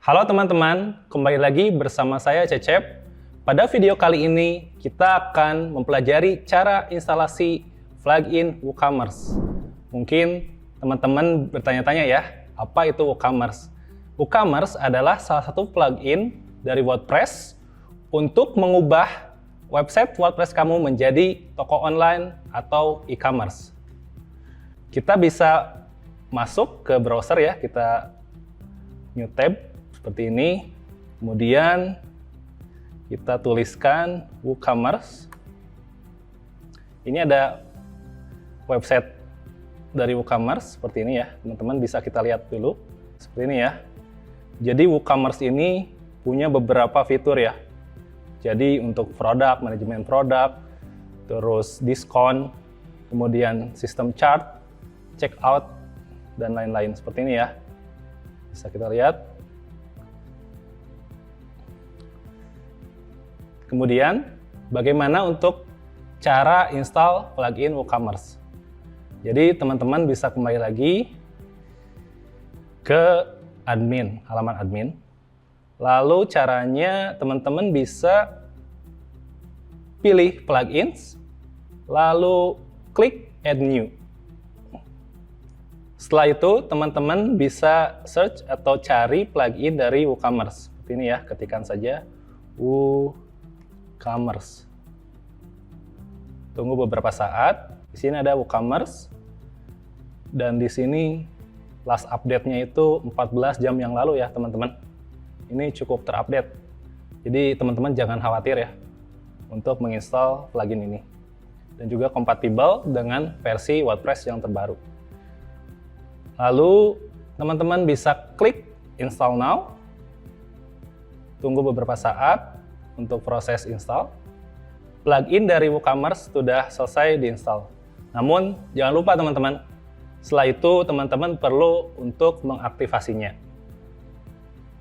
Halo teman-teman, kembali lagi bersama saya Cecep. Pada video kali ini, kita akan mempelajari cara instalasi plugin WooCommerce. Mungkin teman-teman bertanya-tanya ya, apa itu WooCommerce? WooCommerce adalah salah satu plugin dari WordPress untuk mengubah website WordPress kamu menjadi toko online atau e-commerce. Kita bisa masuk ke browser ya, kita new tab seperti ini, kemudian kita tuliskan WooCommerce. Ini ada website dari WooCommerce seperti ini ya, teman-teman bisa kita lihat dulu seperti ini ya. Jadi WooCommerce ini punya beberapa fitur ya. Jadi untuk produk, manajemen produk, terus diskon, kemudian sistem chart, checkout, dan lain-lain seperti ini ya. Bisa kita lihat. Kemudian, bagaimana untuk cara install plugin WooCommerce? Jadi, teman-teman bisa kembali lagi ke admin, halaman admin. Lalu caranya teman-teman bisa pilih plugins, lalu klik add new. Setelah itu, teman-teman bisa search atau cari plugin dari WooCommerce. Seperti ini ya, ketikkan saja WooCommerce. Tunggu beberapa saat. Di sini ada WooCommerce. Dan di sini last update-nya itu 14 jam yang lalu ya, teman-teman. Ini cukup terupdate. Jadi, teman-teman jangan khawatir ya untuk menginstal plugin ini. Dan juga kompatibel dengan versi WordPress yang terbaru. Lalu, teman-teman bisa klik install now. Tunggu beberapa saat untuk proses install. Plugin dari WooCommerce sudah selesai diinstal. Namun, jangan lupa teman-teman, setelah itu teman-teman perlu untuk mengaktifasinya.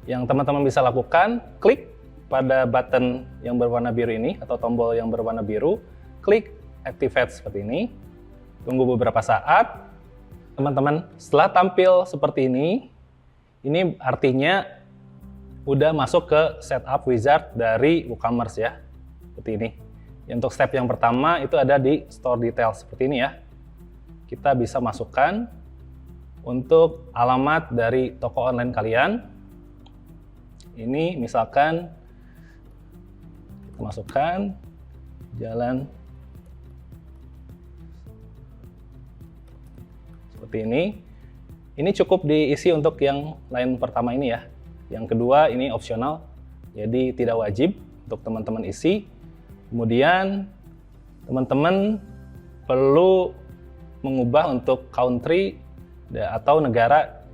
Yang teman-teman bisa lakukan, klik pada button yang berwarna biru ini, atau tombol yang berwarna biru, klik activate seperti ini. Tunggu beberapa saat. Teman-teman, setelah tampil seperti ini artinya udah masuk ke setup wizard dari WooCommerce ya, seperti ini. Untuk step yang pertama itu ada di store details seperti ini ya. Kita bisa masukkan untuk alamat dari toko online kalian. Ini misalkan kita masukkan jalan seperti ini. Ini cukup diisi untuk yang line pertama ini ya. Yang kedua ini opsional, jadi tidak wajib untuk teman-teman isi. Kemudian teman-teman perlu mengubah untuk country atau negara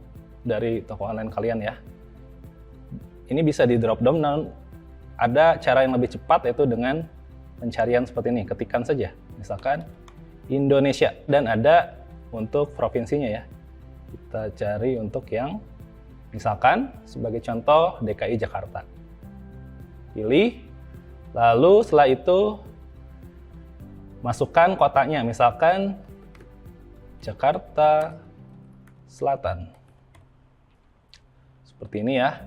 dari toko online kalian ya. Ini bisa di drop down, dan ada cara yang lebih cepat yaitu dengan pencarian seperti ini. Ketikkan saja, misalkan Indonesia, dan ada untuk provinsinya ya. Kita cari untuk yang misalkan sebagai contoh DKI Jakarta. Pilih, lalu setelah itu masukkan kotanya, misalkan Jakarta Selatan. Seperti ini ya.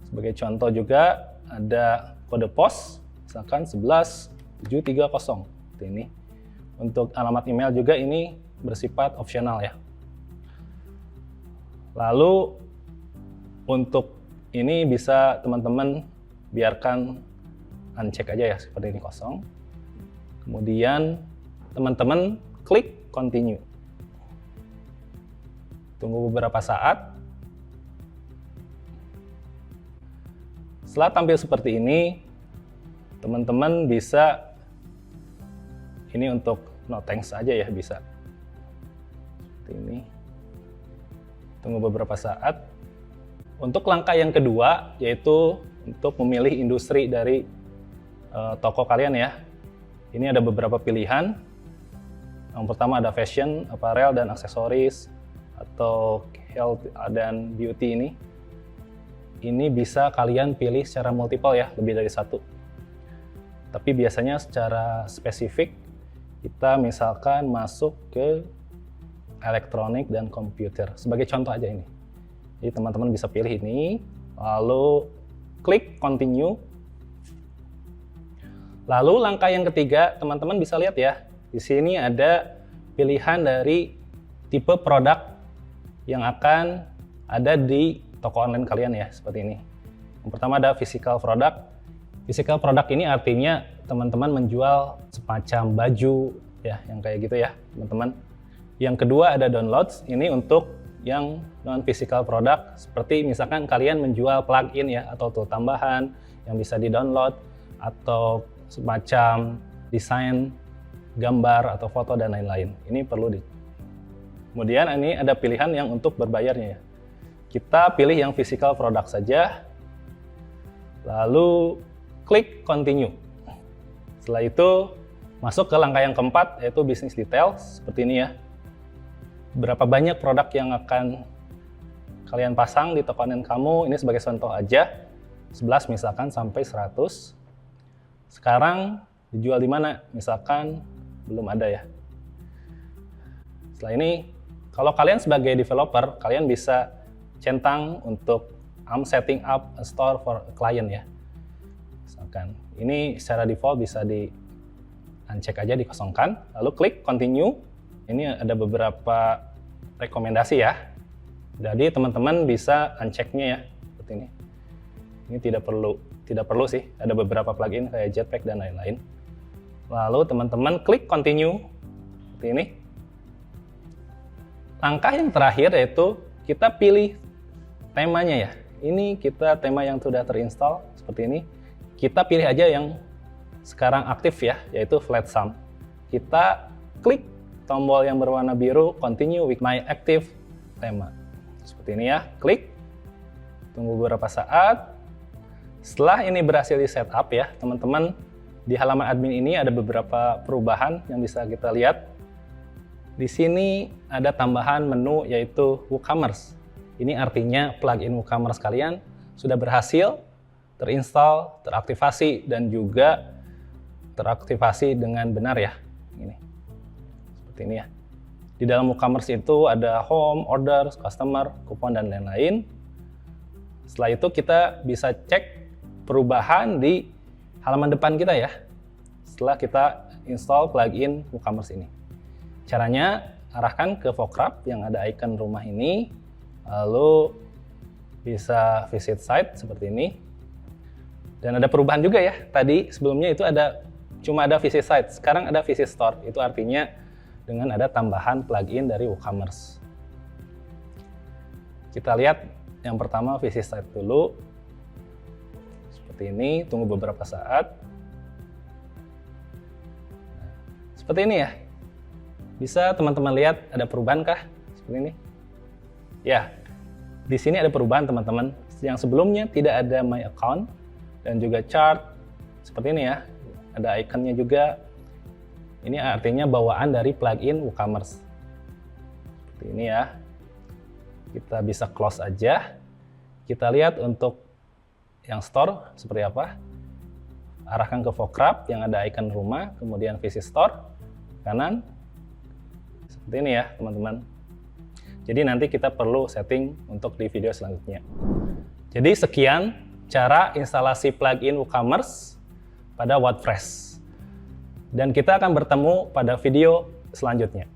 Sebagai contoh juga ada kode pos, misalkan 11730. Seperti ini. Untuk alamat email juga ini bersifat opsional ya. Lalu untuk ini bisa teman-teman biarkan uncheck aja ya, seperti ini kosong. Kemudian teman-teman klik continue. Tunggu beberapa saat. Setelah tampil seperti ini, teman-teman bisa ini untuk no thanks aja ya, bisa. Seperti ini. Tunggu beberapa saat. Untuk langkah yang kedua, yaitu untuk memilih industri dari toko kalian ya. Ini ada beberapa pilihan. Yang pertama ada fashion, apparel, dan aksesoris, atau health dan beauty ini. Ini bisa kalian pilih secara multiple ya, lebih dari satu. Tapi biasanya secara spesifik, kita misalkan masuk ke elektronik dan komputer. Sebagai contoh aja ini. Jadi teman-teman bisa pilih ini, lalu klik continue. Lalu langkah yang ketiga, teman-teman bisa lihat ya, di sini ada pilihan dari tipe produk yang akan ada di toko online kalian ya, seperti ini. Yang pertama ada physical product. Physical product ini artinya teman-teman menjual semacam baju ya, yang kayak gitu ya, teman-teman. Yang kedua ada downloads, ini untuk yang non physical product, seperti misalkan kalian menjual plugin ya, atau tool tambahan yang bisa di-download, atau semacam desain gambar atau foto dan lain-lain. Ini perlu Kemudian ini ada pilihan yang untuk berbayarnya ya. Kita pilih yang physical product saja, lalu klik continue. Setelah itu masuk ke langkah yang keempat, yaitu business details, seperti ini ya. Berapa banyak produk yang akan kalian pasang di toko online kamu, ini sebagai contoh aja, 11 misalkan sampai 100. Sekarang dijual di mana? Misalkan belum ada ya. Setelah ini, kalau kalian sebagai developer, kalian bisa centang untuk I'm setting up a store for a client ya. Misalkan ini secara default bisa di uncheck aja, dikosongkan, lalu klik continue. Ini ada beberapa rekomendasi ya. Jadi teman-teman bisa unchecknya ya, seperti ini. Ini tidak perlu sih, ada beberapa plugin kayak Jetpack dan lain-lain. Lalu teman-teman klik continue, seperti ini. Langkah yang terakhir yaitu kita pilih temanya ya. Ini kita tema yang sudah terinstall, seperti ini. Kita pilih aja yang sekarang aktif ya, yaitu Flat Sum. Kita klik tombol yang berwarna biru, continue with my active tema. Seperti ini ya, klik. Tunggu beberapa saat. Setelah ini berhasil di setup ya, teman-teman, di halaman admin ini ada beberapa perubahan yang bisa kita lihat. Di sini ada tambahan menu yaitu WooCommerce. Ini artinya plugin WooCommerce kalian sudah berhasil terinstall, teraktivasi, dan juga teraktivasi dengan benar ya. Ini. Seperti ini ya. Di dalam WooCommerce itu ada home, orders, customer, kupon, dan lain-lain. Setelah itu kita bisa cek perubahan di halaman depan kita ya, setelah kita install plugin WooCommerce ini. Caranya, arahkan ke Vocrap yang ada icon rumah ini, lalu bisa visit site seperti ini. Dan ada perubahan juga ya, tadi sebelumnya itu cuma ada visit site, sekarang ada visit store. Itu artinya dengan ada tambahan plugin dari WooCommerce. Kita lihat yang pertama visit site dulu. Seperti ini, tunggu beberapa saat. Seperti ini ya. Bisa teman-teman lihat ada perubahan kah? Seperti ini. Ya, di sini ada perubahan teman-teman. Yang sebelumnya tidak ada my account dan juga chart. Seperti ini ya. Ada ikonnya juga. Ini artinya bawaan dari plugin WooCommerce. Seperti ini ya. Kita bisa close aja. Kita lihat untuk yang store seperti apa. Arahkan ke Vocrap yang ada icon rumah, kemudian visit store, kanan. Seperti ini ya teman-teman. Jadi nanti kita perlu setting untuk di video selanjutnya. Jadi sekian cara instalasi plugin WooCommerce pada WordPress. Dan kita akan bertemu pada video selanjutnya.